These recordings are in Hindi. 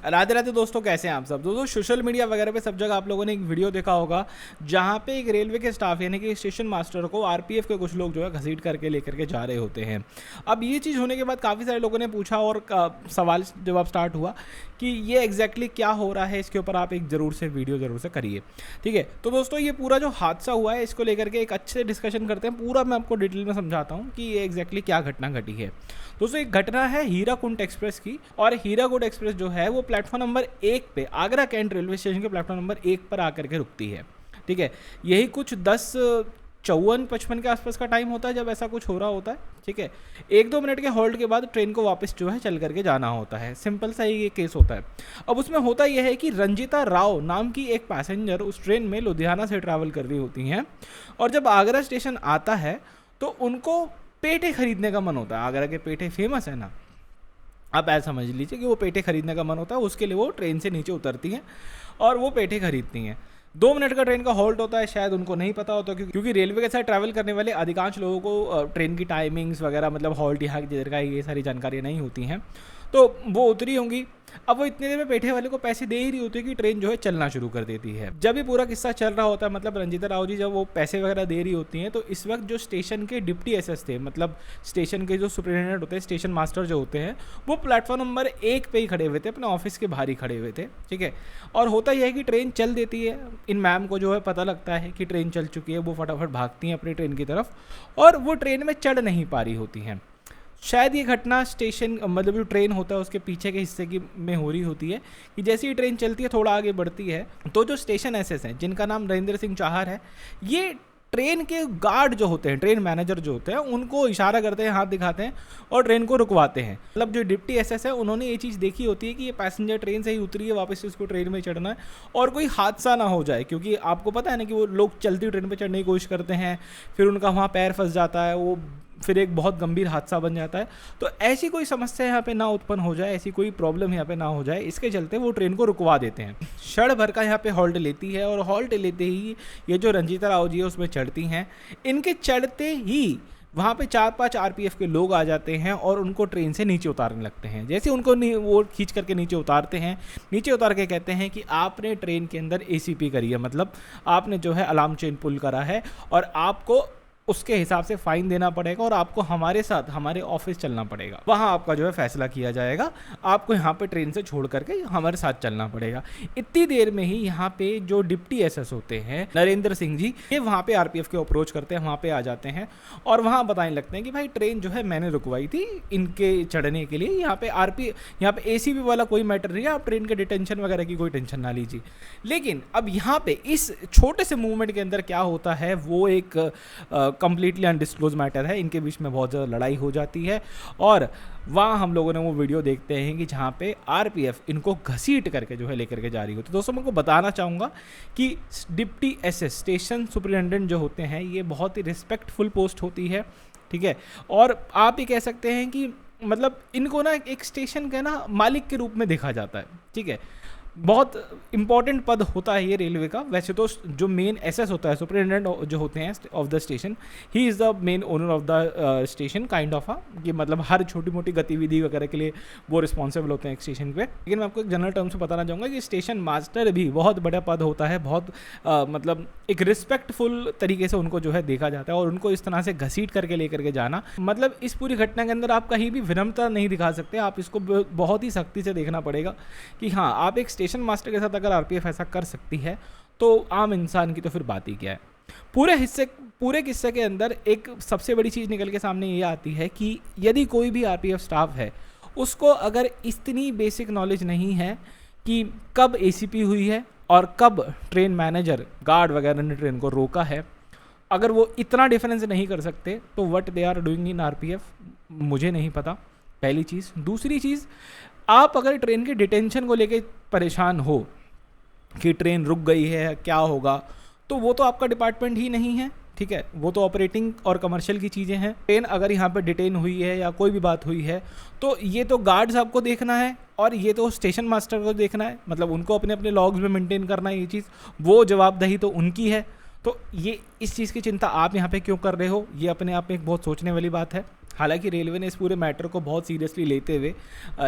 राधे राधे दोस्तों, कैसे हैं आप सब। दोस्तों सोशल मीडिया वगैरह पे सब जगह आप लोगों ने एक वीडियो देखा होगा जहाँ पे एक रेलवे के स्टाफ यानी कि स्टेशन मास्टर को आरपीएफ के कुछ लोग जो है घसीट करके लेकर के जा रहे होते हैं। अब ये चीज़ होने के बाद काफ़ी सारे लोगों ने पूछा और सवाल जवाब स्टार्ट हुआ कि ये एग्जैक्टली क्या हो रहा है, इसके ऊपर आप एक ज़रूर से वीडियो ज़रूर से करिए। ठीक है, तो दोस्तों ये पूरा जो हादसा हुआ है इसको लेकर के एक अच्छे डिस्कशन करते हैं। पूरा मैं आपको डिटेल में समझाता हूँ कि ये एग्जैक्टली क्या घटना घटी है। दोस्तों एक घटना है हीराकुंड एक्सप्रेस की, और हीराकुंड एक्सप्रेस जो है वो प्लेटफॉर्म नंबर 1 पे आगरा कैंट रेलवे स्टेशन के प्लेटफॉर्म नंबर 1 पर आकर के रुकती है। ठीक है, यही कुछ 10:54-55 के आसपास का टाइम होता है जब ऐसा कुछ हो रहा होता है। ठीक है, 1-2 मिनट के हॉल्ट के बाद ट्रेन को वापस जो है चल करके जाना होता है। सिंपल सा ही ये केस होता है। अब उसमें होता यह है कि रंजिता राव नाम की एक पैसेंजर उस ट्रेन में लुधियाना से ट्रैवल कर रही होती हैं, और जब आगरा स्टेशन आता है तो उनको पेठे खरीदने का मन होता है। आगरा के पेठे फेमस है ना, आप ऐसा समझ लीजिए कि वो पेठे खरीदने का मन होता है। उसके लिए वो ट्रेन से नीचे उतरती हैं और वो पेठे खरीदती हैं। 2 मिनट का ट्रेन का हॉल्ट होता है, शायद उनको नहीं पता होता क्योंकि रेलवे के साथ ट्रैवल करने वाले अधिकांश लोगों को ट्रेन की टाइमिंग्स वगैरह मतलब हॉल्ट यहाँ की जगह ये सारी जानकारियाँ नहीं होती हैं। तो वो उतरी होंगी। अब वो इतने देर में पेठे वाले को पैसे दे ही रही होती है कि ट्रेन जो है चलना शुरू कर देती है। जब ये पूरा किस्सा चल रहा होता है, मतलब रंजिता राव जी जब वो पैसे वगैरह दे रही होती हैं, तो इस वक्त जो स्टेशन के डिप्टी एसएस थे, मतलब स्टेशन के जो सुपरिटेंडेंट होते हैं, स्टेशन मास्टर जो होते हैं, वो प्लेटफॉर्म नंबर 1 पे ही खड़े हुए थे, अपने ऑफिस के बाहर ही खड़े हुए थे। ठीक है, और होता यह है कि ट्रेन चल देती है। इन मैम को जो है पता लगता है कि ट्रेन चल चुकी है। वो फटाफट भागती हैं अपनी ट्रेन की तरफ, और वो ट्रेन में चढ़ नहीं पा रही होती हैं। शायद ये घटना स्टेशन मतलब जो ट्रेन होता है उसके पीछे के हिस्से की में हो रही होती है कि जैसे ही ट्रेन चलती है थोड़ा आगे बढ़ती है तो जो स्टेशन एसएस हैं, जिनका नाम नरेंद्र सिंह चाहर है, ये ट्रेन के गार्ड जो होते हैं, ट्रेन मैनेजर जो होते हैं, उनको इशारा करते हैं, हाथ दिखाते हैं और ट्रेन को रुकवाते हैं। मतलब जो डिप्टी एसएस है उन्होंने ये चीज़ देखी होती है कि ये पैसेंजर ट्रेन से ही उतरी है, वापस से उसको ट्रेन में चढ़ना है और कोई हादसा ना हो जाए, क्योंकि आपको पता है ना कि वो लोग चलती ट्रेन पर चढ़ने की कोशिश करते हैं, फिर उनका वहाँ पैर फंस जाता है, वो फिर एक बहुत गंभीर हादसा बन जाता है। तो ऐसी कोई समस्या यहाँ पे ना उत्पन्न हो जाए, ऐसी कोई प्रॉब्लम यहाँ पे ना हो जाए, इसके चलते वो ट्रेन को रुकवा देते हैं। क्षण भर का यहाँ पे हॉल्ट लेती है, और हॉल्ट लेते ही ये जो रंजिता राव जी है उसमें चढ़ती हैं। इनके चढ़ते ही वहाँ पे 4-5 आरपीएफ के लोग आ जाते हैं और उनको ट्रेन से नीचे उतारने लगते हैं। जैसे उनको वो खींच करके नीचे उतारते हैं, नीचे उतार के कहते हैं कि आपने ट्रेन के अंदर एसीपी करी है, मतलब आपने जो है अलार्म चेन पुल करा है, और आपको उसके हिसाब से फ़ाइन देना पड़ेगा, और आपको हमारे साथ हमारे ऑफिस चलना पड़ेगा। वहाँ आपका जो है फैसला किया जाएगा, आपको यहाँ पे ट्रेन से छोड़ करके हमारे साथ चलना पड़ेगा। इतनी देर में ही यहाँ पे जो डिप्टी एसएस होते हैं नरेंद्र सिंह जी, ये वहाँ पे आरपीएफ के अप्रोच करते हैं, वहाँ पे आ जाते हैं और वहाँ बताने लगते हैं कि भाई ट्रेन जो है मैंने रुकवाई थी इनके चढ़ने के लिए, यहाँ पे एसीपी वाला कोई मैटर नहीं है, आप ट्रेन के डिटेंशन वगैरह की कोई टेंशन ना लीजिए। लेकिन अब यहाँ पे इस छोटे से मूवमेंट के अंदर क्या होता है, वो एक कंप्लीटली अनडिस्क्लोज मैटर है। इनके बीच में बहुत ज़्यादा लड़ाई हो जाती है, और वहाँ हम लोगों ने वो वीडियो देखते हैं कि जहाँ पे आरपीएफ इनको घसीट करके जो है लेकर के जा रही होती है। दोस्तों मैं को बताना चाहूँगा कि डिप्टी एसएस स्टेशन सुपरिटेंडेंट जो होते हैं ये बहुत ही रिस्पेक्टफुल पोस्ट होती है। ठीक है, और आप ये कह सकते हैं कि मतलब इनको ना एक स्टेशन का ना मालिक के रूप में देखा जाता है। ठीक है, बहुत इंपॉर्टेंट पद होता है ये रेलवे का। वैसे तो जो मेन एसएस होता है, सुपरिटेंडेंट जो होते हैं of the station, he is the main owner of the station kind of कि मतलब हर छोटी मोटी गतिविधि वगैरह के लिए वो रिस्पॉन्सिबल होते हैं एक स्टेशन पे। लेकिन मैं आपको एक जनरल टर्म से बताना चाहूँगा कि स्टेशन मास्टर भी बहुत बड़ा पद होता है, बहुत मतलब एक रिस्पेक्टफुल तरीके से उनको जो है देखा जाता है, और उनको इस तरह से घसीट करके लेकर के जाना, मतलब इस पूरी घटना के अंदर आप कहीं भी विनम्रता नहीं दिखा सकते। आप इसको बहुत ही सख्ती से देखना पड़ेगा कि हाँ, आप एक स्टेशन मास्टर के साथ अगर आरपीएफ ऐसा कर सकती है तो आम इंसान की तो फिर बात ही क्या है। पूरे किस्से के अंदर एक सबसे बड़ी चीज़ निकल के सामने ये आती है कि यदि कोई भी आरपीएफ स्टाफ है उसको अगर इतनी बेसिक नॉलेज नहीं है कि कब एसीपी हुई है और कब ट्रेन मैनेजर गार्ड वगैरह ने ट्रेन को रोका है, अगर वो इतना डिफरेंस नहीं कर सकते तो what they are doing in RPF मुझे नहीं पता, पहली चीज़। दूसरी चीज़, आप अगर ट्रेन के डिटेंशन को लेके परेशान हो कि ट्रेन रुक गई है क्या होगा, तो वो तो आपका डिपार्टमेंट ही नहीं है। ठीक है, वो तो ऑपरेटिंग और कमर्शियल की चीज़ें हैं। ट्रेन अगर यहाँ पे डिटेन हुई है या कोई भी बात हुई है तो ये तो गार्ड साहब को देखना है, और ये तो स्टेशन मास्टर को देखना है, मतलब उनको अपने अपने लॉग्स में मेंटेन करना है ये चीज़, वो जवाबदेही तो उनकी है। तो ये इस चीज़ की चिंता आप यहाँ पे क्यों कर रहे हो, ये अपने आप में एक बहुत सोचने वाली बात है। हालांकि रेलवे ने इस पूरे मैटर को बहुत सीरियसली लेते हुए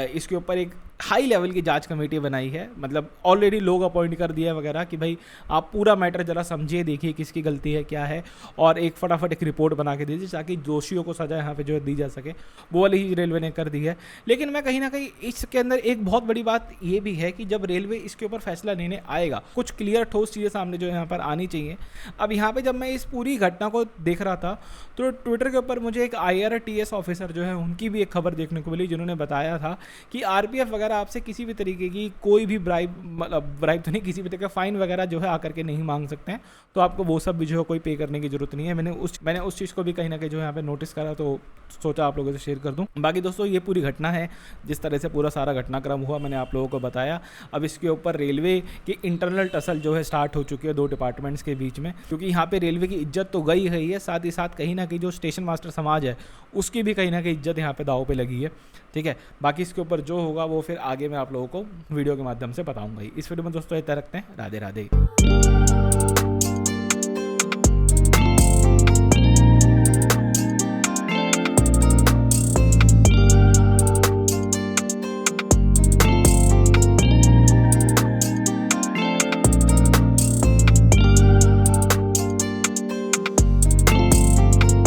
इसके ऊपर एक हाई लेवल की जांच कमेटी बनाई है, मतलब ऑलरेडी लोग अपॉइंट कर दिया है वगैरह कि भाई आप पूरा मैटर जरा समझिए, देखिए किसकी गलती है क्या है, और एक फटाफट एक रिपोर्ट बना के दीजिए ताकि दोषियों को सजा यहाँ पे जो है दी जा सके। वो वाली ही रेलवे ने कर दी है। लेकिन मैं कहीं ना कहीं इसके अंदर एक बहुत बड़ी बात ये भी है कि जब रेलवे इसके ऊपर फैसला लेने आएगा, कुछ क्लियर ठोस चीज़ें सामने जो यहाँ पर आनी चाहिए। अब यहाँ पे जब मैं इस पूरी घटना को देख रहा था तो ट्विटर के ऊपर मुझे एक IRTS ऑफिसर जो है उनकी भी एक खबर देखने को मिली, जिन्होंने बताया था कि RPF वगैरह आपसे किसी भी तरीके की कोई भी ब्राइब तो नहीं, किसी भी तरह का फाइन वगैरह जो है आकर के नहीं मांग सकते हैं, तो आपको वो सब भी जो है कोई पे करने की जरूरत नहीं है। मैंने उस चीज़ को भी कहीं ना कहीं जो है यहाँ पे नोटिस करा, तो सोचा आप लोगों से शेयर कर दूं। बाकी दोस्तों ये पूरी घटना है, जिस तरह से पूरा सारा घटनाक्रम हुआ मैंने आप लोगों को बताया। अब इसके ऊपर रेलवे की इंटरनल टसल जो है स्टार्ट हो चुकी है 2 डिपार्टमेंट्स के बीच में, क्योंकि यहाँ पे रेलवे की इज्जत तो गई है, साथ ही साथ कहीं ना कहीं जो स्टेशन मास्टर समाज है उसकी भी कहीं ना कहीं इज्जत यहाँ पे दाव पे लगी है। ठीक है, बाकी इसके ऊपर जो होगा वो फिर आगे मैं आप लोगों को वीडियो के माध्यम से बताऊंगा ही। इस वीडियो में दोस्तों इतना रखते हैं। राधे राधे।